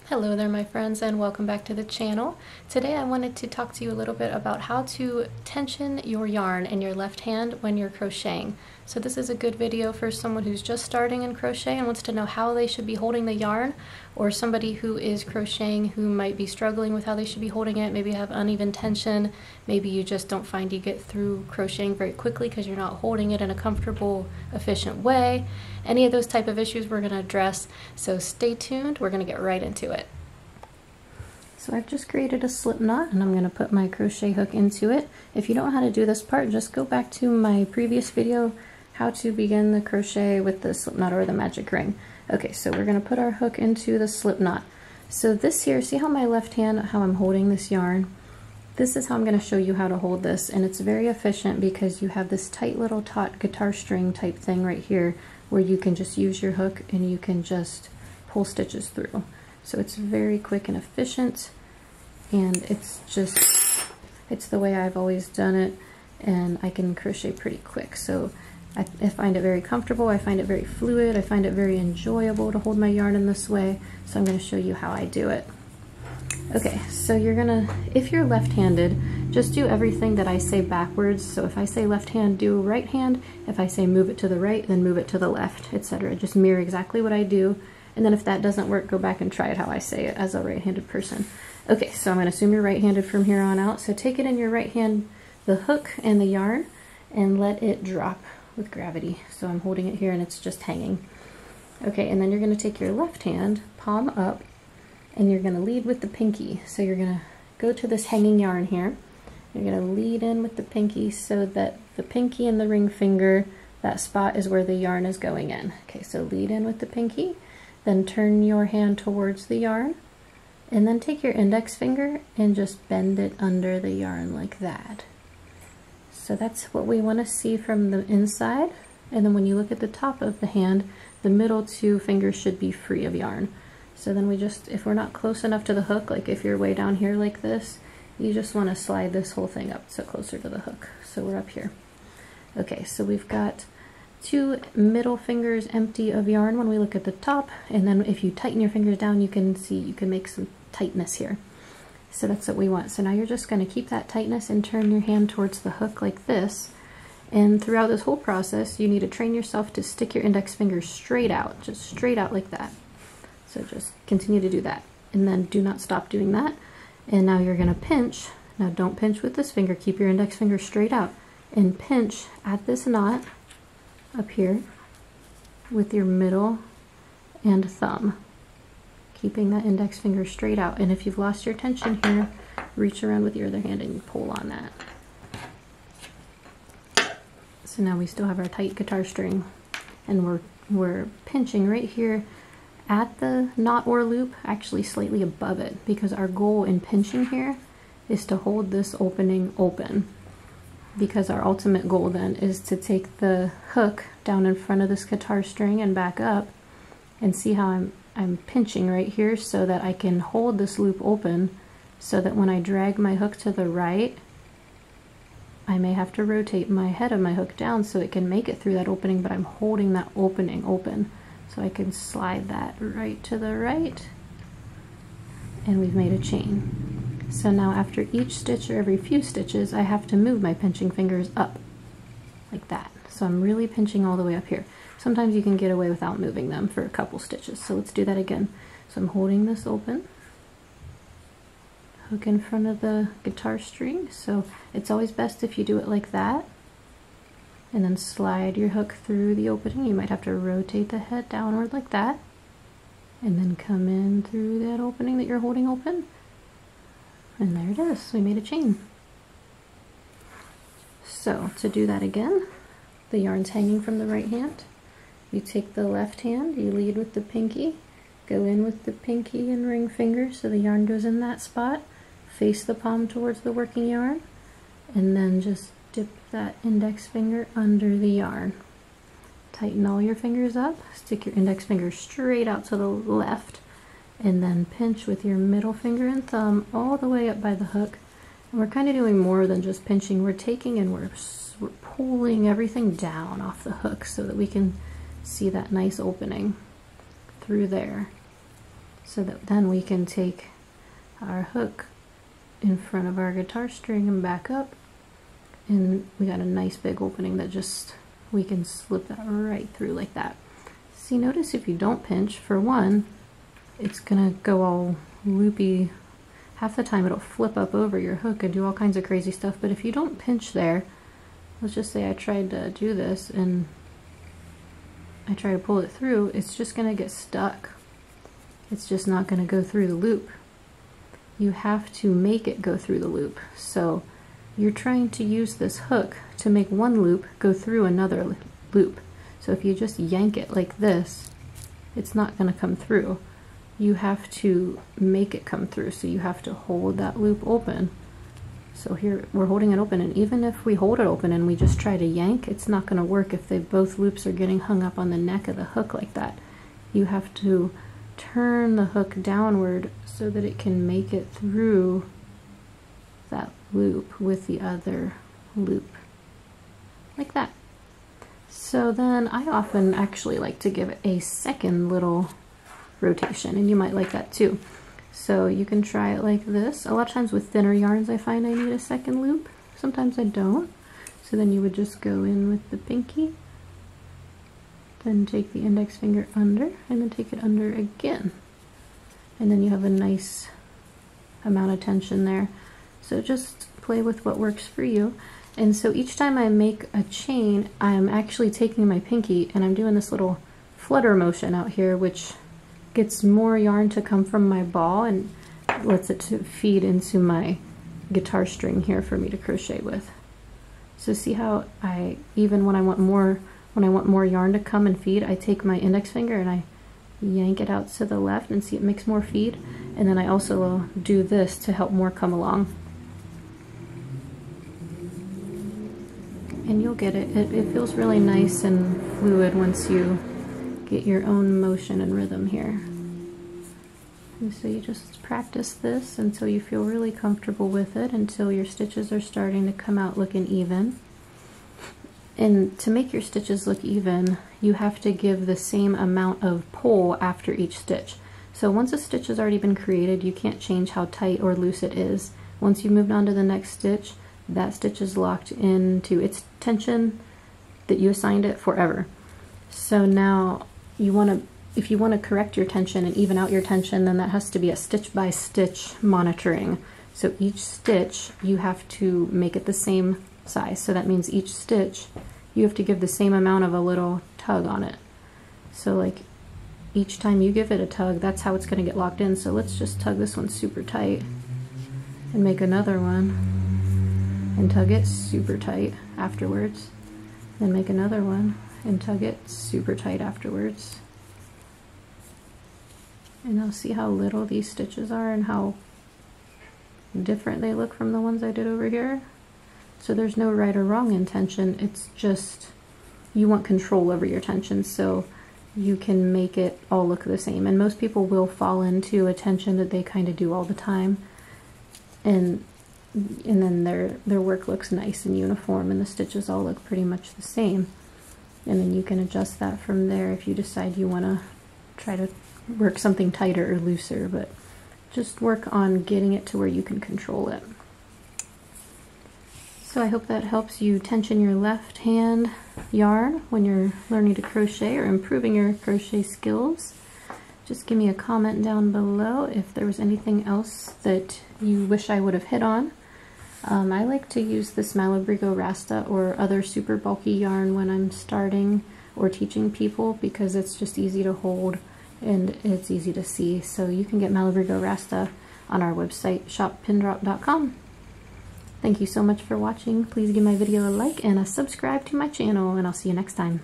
Hello there my friends, and welcome back to the channel. Today I wanted to talk to you a little bit about how to tension your yarn in your left hand when you're crocheting. So this is a good video for someone who's just starting in crochet and wants to know how they should be holding the yarn, or somebody who is crocheting who might be struggling with how they should be holding it. Maybe you have uneven tension, maybe you just don't find you get through crocheting very quickly because you're not holding it in a comfortable, efficient way. Any of those type of issues we're going to address, so stay tuned, we're going to get right into it. So I've just created a slip knot and I'm going to put my crochet hook into it. If you don't know how to do this part, just go back to my previous video, how to begin the crochet with the slip knot or the magic ring. Okay, so we're going to put our hook into the slip knot. So this here, see how my left hand, how I'm holding this yarn? This is how I'm going to show you how to hold this, and it's very efficient because you have this tight little taut guitar string type thing right here where you can just use your hook and you can just pull stitches through. So it's very quick and efficient, and it's the way I've always done it, and I can crochet pretty quick. So I find it very comfortable, I find it very fluid, I find it very enjoyable to hold my yarn in this way, so I'm going to show you how I do it. Okay, so you're gonna, if you're left-handed, just do everything that I say backwards. So if I say left hand, do right hand. If I say move it to the right, then move it to the left, etc. Just mirror exactly what I do. And then if that doesn't work, go back and try it how I say it as a right-handed person. Okay, so I'm going to assume you're right-handed from here on out. So take it in your right hand, the hook and the yarn, and let it drop with gravity. So I'm holding it here and it's just hanging. Okay, and then you're going to take your left hand, palm up, and you're going to lead with the pinky. So you're going to go to this hanging yarn here. You're going to lead in with the pinky so that the pinky and the ring finger, that spot is where the yarn is going in. Okay, so lead in with the pinky. Then turn your hand towards the yarn, and then take your index finger and just bend it under the yarn like that. So that's what we want to see from the inside. And then when you look at the top of the hand, the middle two fingers should be free of yarn. So then we just, if we're not close enough to the hook, like if you're way down here like this, you just want to slide this whole thing up so closer to the hook. So we're up here. Okay, so we've got two middle fingers empty of yarn when we look at the top, and then if you tighten your fingers down, you can see you can make some tightness here. So that's what we want. So now you're just going to keep that tightness and turn your hand towards the hook like this. And throughout this whole process, you need to train yourself to stick your index finger straight out, just straight out like that. So just continue to do that, and then do not stop doing that. And now you're going to pinch. Now don't pinch with this finger, keep your index finger straight out and pinch at this knot up here with your middle and thumb, keeping that index finger straight out. And if you've lost your tension here, reach around with your other hand and pull on that. So now we still have our tight guitar string, and we're pinching right here at the knot or loop, actually slightly above it, because our goal in pinching here is to hold this opening open. Because our ultimate goal then is to take the hook down in front of this guitar string and back up, and see how I'm pinching right here so that I can hold this loop open, so that when I drag my hook to the right, I may have to rotate my head of my hook down so it can make it through that opening, but I'm holding that opening open. So I can slide that right to the right, and we've made a chain. So now after each stitch or every few stitches, I have to move my pinching fingers up like that. So I'm really pinching all the way up here. Sometimes you can get away without moving them for a couple stitches. So let's do that again. So I'm holding this open, hook in front of the guitar string. So it's always best if you do it like that, and then slide your hook through the opening. You might have to rotate the head downward like that, and then come in through that opening that you're holding open. And there it is, we made a chain. So to do that again, the yarn's hanging from the right hand. You take the left hand, you lead with the pinky, go in with the pinky and ring finger so the yarn goes in that spot, face the palm towards the working yarn, and then just dip that index finger under the yarn. Tighten all your fingers up, stick your index finger straight out to the left, and then pinch with your middle finger and thumb all the way up by the hook. And we're kind of doing more than just pinching. We're taking and we're pulling everything down off the hook so that we can see that nice opening through there. so that then we can take our hook in front of our guitar string and back up, and we got a nice big opening that just, we can slip that right through like that. See, notice if you don't pinch, for one, it's gonna go all loopy. Half the time it'll flip up over your hook and do all kinds of crazy stuff, but if you don't pinch there, let's just say I tried to do this and I try to pull it through, it's just gonna get stuck. It's just not gonna go through the loop. You have to make it go through the loop. So you're trying to use this hook to make one loop go through another loop. So if you just yank it like this, it's not going to come through. You have to make it come through, so you have to hold that loop open. So here we're holding it open, and even if we hold it open and we just try to yank, it's not going to work if both loops are getting hung up on the neck of the hook like that. You have to turn the hook downward so that it can make it through that loop with the other loop, like that. So then I often actually like to give it a second little rotation, and you might like that too. So you can try it like this. A lot of times with thinner yarns I find I need a second loop. Sometimes I don't. So then you would just go in with the pinky, then take the index finger under, and then take it under again. And then you have a nice amount of tension there. So just play with what works for you. And so each time I make a chain, I'm actually taking my pinky and I'm doing this little flutter motion out here, which gets more yarn to come from my ball and lets it to feed into my guitar string here for me to crochet with. So see how even when I want more yarn to come and feed, I take my index finger and I yank it out to the left, and see it makes more feed. And then I also do this to help more come along. And you'll get it. It feels really nice and fluid once you get your own motion and rhythm here. And so you just practice this until you feel really comfortable with it, until your stitches are starting to come out looking even. And to make your stitches look even, you have to give the same amount of pull after each stitch. So once a stitch has already been created, you can't change how tight or loose it is. Once you've moved on to the next stitch, that stitch is locked into its tension that you assigned it forever. So now if you want to correct your tension and even out your tension, then that has to be a stitch by stitch monitoring. So each stitch you have to make it the same size. So that means each stitch you have to give the same amount of a little tug on it. So like each time you give it a tug, that's how it's going to get locked in. So let's just tug this one super tight and make another one and tug it super tight afterwards. Then make another one and tug it super tight afterwards. And now see how little these stitches are and how different they look from the ones I did over here. So there's no right or wrong in tension, it's just you want control over your tension so you can make it all look the same. And most people will fall into a tension that they kind of do all the time, and then their work looks nice and uniform and the stitches all look pretty much the same. And then you can adjust that from there if you decide you want to try to work something tighter or looser, but just work on getting it to where you can control it. So I hope that helps you tension your left hand yarn when you're learning to crochet or improving your crochet skills. Just give me a comment down below if there was anything else that you wish I would have hit on. I like to use this Malabrigo Rasta or other super bulky yarn when I'm starting or teaching people because it's just easy to hold and it's easy to see. So you can get Malabrigo Rasta on our website, shoppindrop.com. Thank you so much for watching. Please give my video a like and a subscribe to my channel, and I'll see you next time.